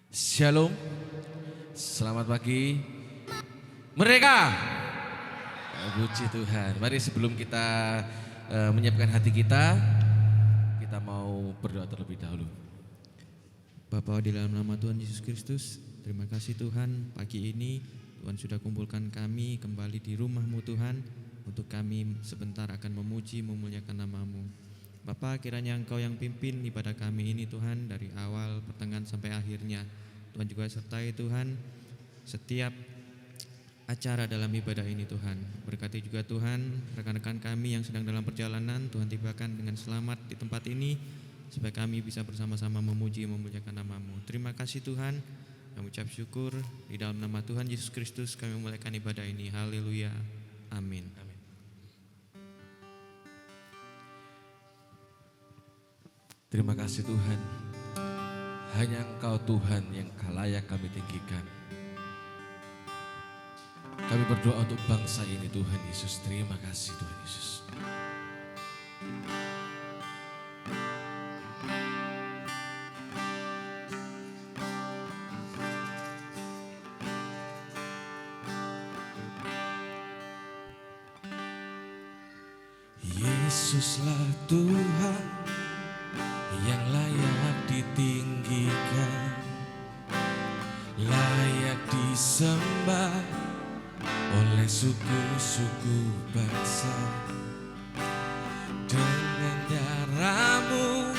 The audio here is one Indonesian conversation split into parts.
Shalom, selamat pagi mereka. Puji Tuhan. Mari sebelum kita menyiapkan hati kita mau berdoa terlebih dahulu. Bapa di dalam nama Tuhan Yesus Kristus, terima kasih Tuhan, pagi ini Tuhan sudah kumpulkan kami kembali di rumah-Mu Tuhan, untuk kami sebentar akan memuji memuliakan nama-Mu. Bapa, kiranya Engkau yang pimpin ibadah kami ini Tuhan, dari awal, pertengahan sampai akhirnya. Tuhan juga sertai Tuhan setiap acara dalam ibadah ini Tuhan. Berkati juga Tuhan rekan-rekan kami yang sedang dalam perjalanan, Tuhan tibakan dengan selamat di tempat ini, supaya kami bisa bersama-sama memuji memuliakan nama-Mu. Terima kasih Tuhan, kami ucap syukur di dalam nama Tuhan Yesus Kristus kami memulaikan ibadah ini. Haleluya, amin. Terima kasih Tuhan. Hanya Engkau Tuhan yang layak kami tinggikan. Kami berdoa untuk bangsa ini Tuhan Yesus. Terima kasih Tuhan Yesus. Yesuslah Tuhan yang layak ditinggikan, layak disembah oleh suku-suku bangsa. Dengan darah-Mu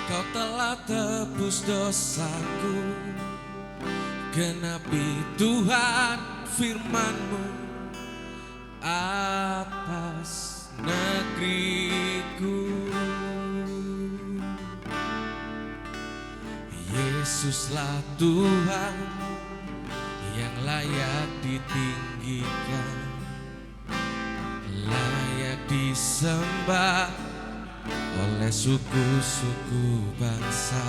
Kau telah tebus dosaku. Genapi Tuhan firman-Mu atas negeriku. Yesuslah Tuhan yang layak ditinggikan, layak disembah oleh suku-suku bangsa.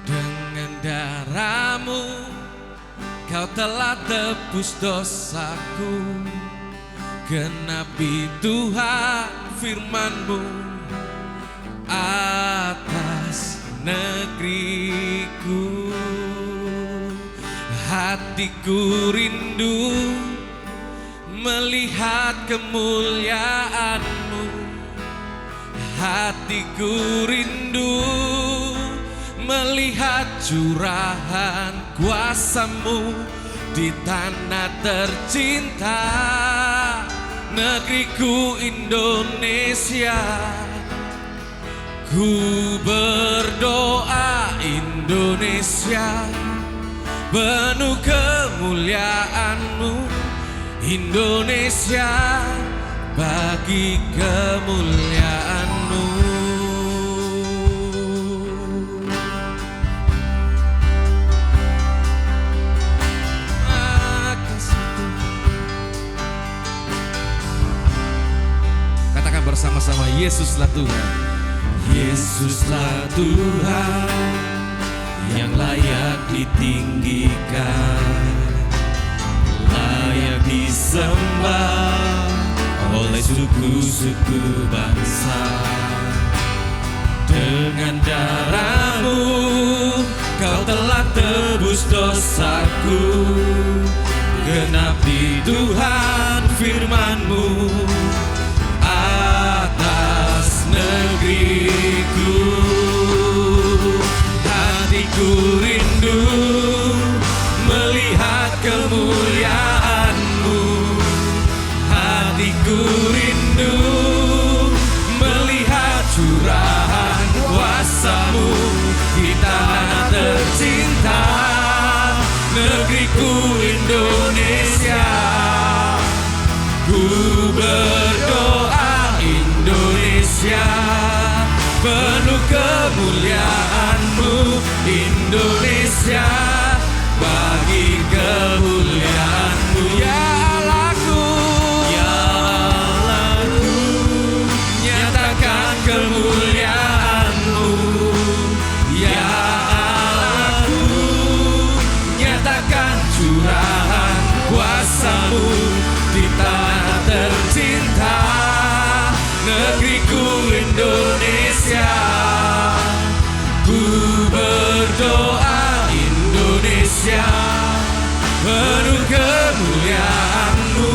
Dengan darah-Mu Kau telah tebus dosaku. Genapi Tuhan firman-Mu atas negeriku. Hatiku rindu melihat kemuliaan-Mu. Hatiku rindu melihat curahan kuasa-Mu di tanah tercinta, negeriku Indonesia. Ku berdoa Indonesia penuh kemuliaan-Mu. Indonesia bagi kemuliaan-Mu. Katakan bersama-sama, Yesuslah Tuhan. Yesuslah Tuhan yang layak ditinggikan, layak disembah oleh suku-suku bangsa. Dengan darah-Mu Kau telah tebus dosaku. Genapi Tuhan firman-Mu atas negeriku. Hatiku rindu melihat kemuliaan-Mu. Hatiku rindu melihat curahan kuasa-Mu di tanah tercinta, negeriku Indonesia. Ku berdoa Indonesia penuh kemuliaan-Mu. Indonesia bagi kemuliaan-Mu. Ya Allahku, ya Allahku, nyatakan kemuliaan-Mu. Ya berdoa Indonesia penuh kemuliaan-Mu,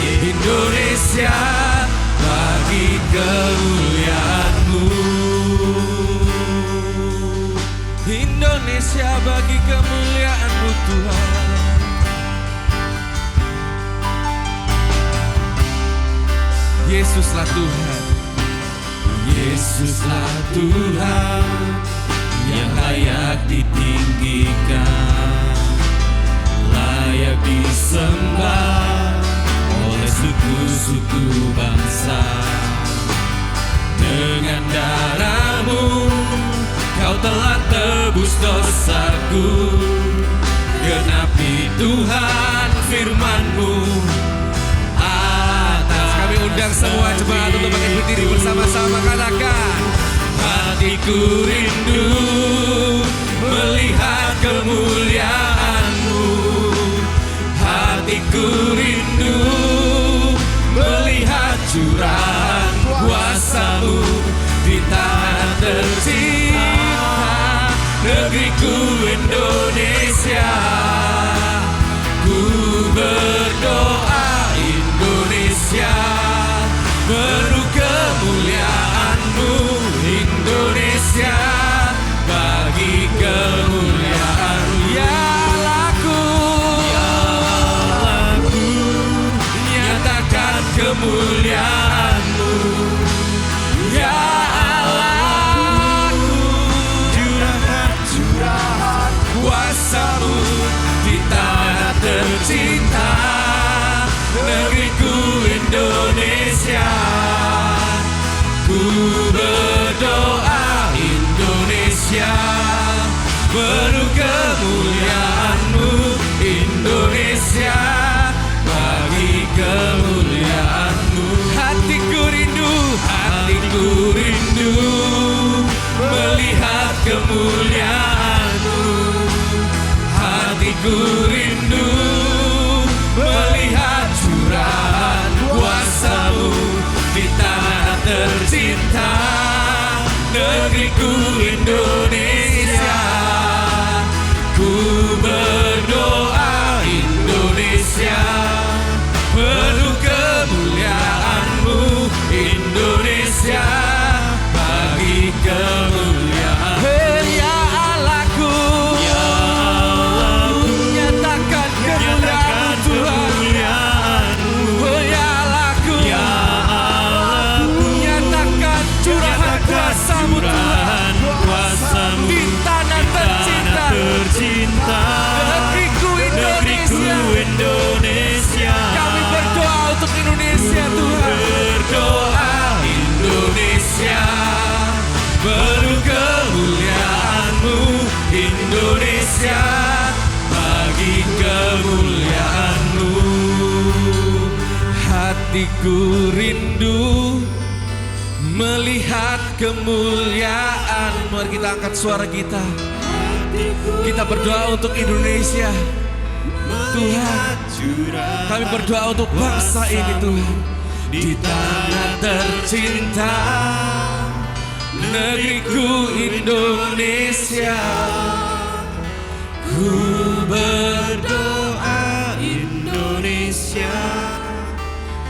Indonesia bagi kemuliaan-Mu, Indonesia bagi kemuliaan-Mu Tuhan. Yesuslah Tuhan, Yesuslah Tuhan yang layak ditinggikan, layak disembah oleh suku-suku bangsa. Dengan darah-Mu Kau telah tebus dosaku, genapi Tuhan firman-Mu. Kami undang semua jemaat untuk bangkit berdiri bersama-sama, katakan, hatiku rindu melihat kemuliaan-Mu, hatiku rindu melihat curahan kuasa-Mu di tanah tercinta, negeriku Indonesia. Ku berdoa Indonesia penuh kemuliaan-Mu, Indonesia bagi kemuliaan. Ya Allahku, ya Allahku, nyatakan kemuliaan-Mu. Ya Allahku, curahkan kuasa-Mu di tanah tercinta, negeriku Indonesia. Ku berdoa Indonesia penuh kemuliaan-Mu, Indonesia bagi kemuliaan-Mu. Hatiku rindu melihat kemuliaan-Mu, hatiku rindu melihat curahan kuasa-Mu di tanah tercinta, negeriku Indonesia. Ku berdoa Indonesia penuh kemuliaan-Mu, Indonesia bagi kemuliaan. Ya Allahku, ya Allahku, nyatakan kemuliaan-Mu Tuhan. Oh ya Allahku, ya Allahku, nyatakan curahan kuasa-Mu Tuhan, di tanah tercinta, negeriku Indonesia. Kami berdoa untuk Indonesia Tuhan. Berdoa Indonesia penuh kemuliaan-Mu, Indonesia bagi kemuliaan-Mu. Hatiku rindu melihat kemuliaan. Mari kita angkat suara kita. Kita berdoa untuk Indonesia Tuhan. Kami berdoa untuk bangsa ini Tuhan, di tanah tercinta, negeriku Indonesia. Ku berdoa Indonesia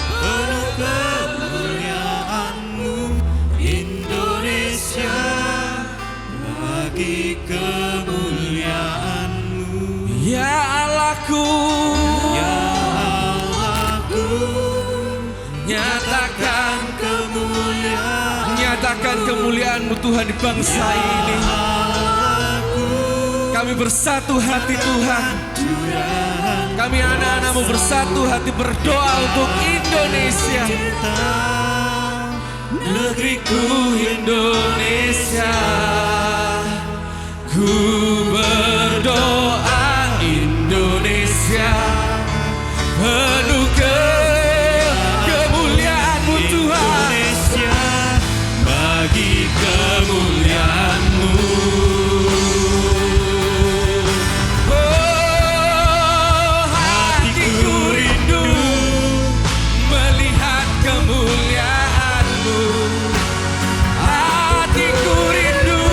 penuh kemuliaan-Mu, Indonesia bagi kemuliaan-Mu. Ya Allahku, ya Allahku, nyatakan kemuliaan-Mu Tuhan di bangsa ini. Kami bersatu hati Tuhan, kami anak-anak-Mu bersatu hati berdoa untuk Indonesia, negeriku Indonesia. Ku berdoa Indonesia penuh kemuliaan-Mu Tuhan, Indonesia bagi kemuliaan-Mu. Oh, hatiku rindu melihat kemuliaan-Mu, hatiku rindu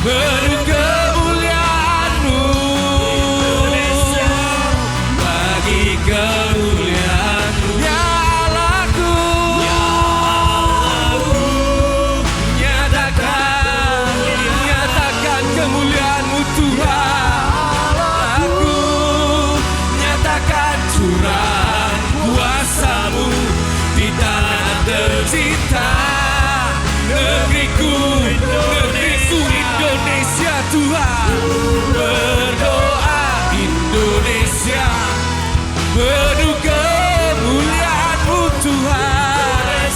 penuh kemuliaan-Mu. Bagi kemuliaan-Mu, ya Allahku, nyatakan kemuliaan-Mu Tuhan. Aku nyatakan curah kuasa-Mu di tanah tercinta, negeriku Indonesia Tuhan. Berdoa Indonesia, penuh kemuliaan-Mu Tuhan.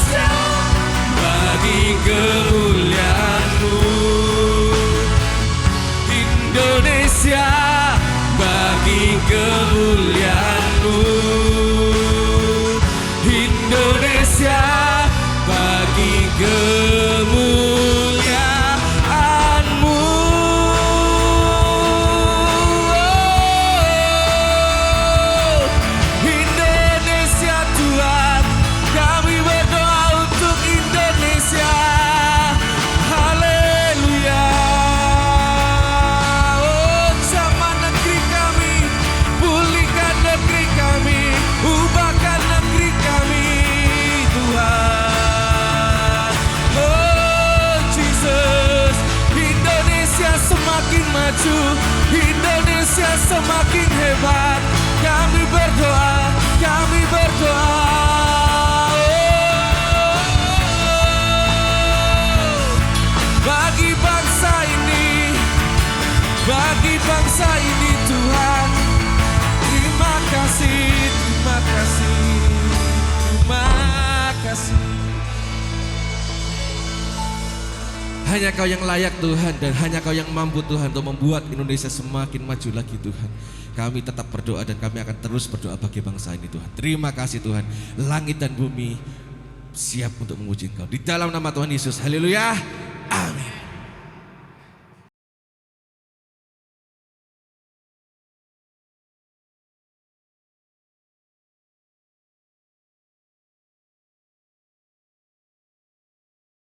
Bagi kemuliaan-Mu Indonesia, bagi kemuliaan-Mu Indonesia, bagi kemuliaan-Mu. Indonesia Tuhan, kami berdoa untuk Indonesia. Haleluya. Oh, jamah negeri kami, pulihkan negeri kami, ubahkan negeri kami Tuhan. Oh Jesus, Indonesia semakin maju, Indonesia semakin hebat. Kami berdoa, kami berdoa. Bagi bangsa ini Tuhan, terima kasih, terima kasih, terima kasih. Hanya Kau yang layak Tuhan, dan hanya Kau yang mampu Tuhan untuk membuat Indonesia semakin maju lagi Tuhan. Kami tetap berdoa dan kami akan terus berdoa bagi bangsa ini Tuhan. Terima kasih Tuhan, langit dan bumi siap untuk memuji Engkau. Di dalam nama Tuhan Yesus, haleluya, amin.